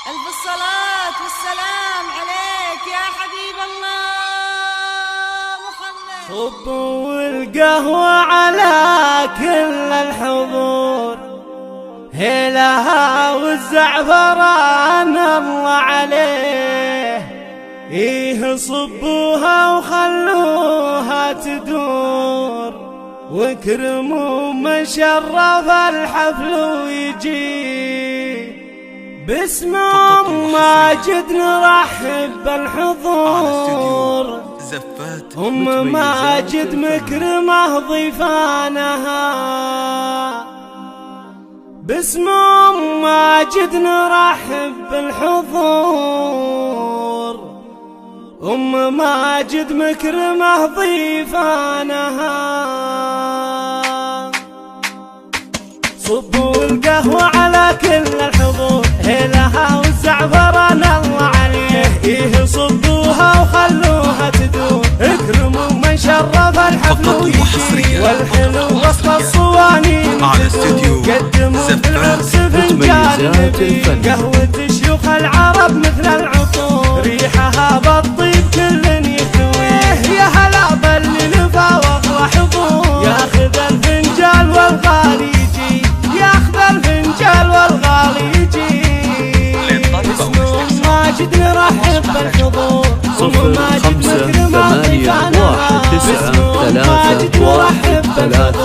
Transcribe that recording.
ألف الصلاة والسلام عليك يا حبيب الله محمد. صبوا القهوة على كل الحضور، هيلها والزعفران الله عليه. إيه صبوها وخلوها تدور، واكرموا من شرف الحفل ويجي. باسم أم ماجد نرحب بالحضور، أم ماجد مكرمة ضيفانها. باسم أم ماجد نرحب بالحضور، أم ماجد مكرمة ضيفانها. صبوا القهوة على كل الحضور، هيلها والزعفران الله عليه. إيه صبوها وخلوها تدور، اكرموا من شرف الحفل ويجي. والحلو وسط الصوانين قدموا بالعرس فنجان نبي. قهوة شيوخ العرب مثل العطور، ريحها بالطيب كل يهتويه. يا هلا باللي نفاوض وحضور، ياخذ الفنجال والغالي يجي، ياخذ الفنجال والغالي يجي. اسم أم ماجد نرحب بالحضور، أم ماجد مكرمة ضيفانها. اسم أم ماجد نرحب بالحضور،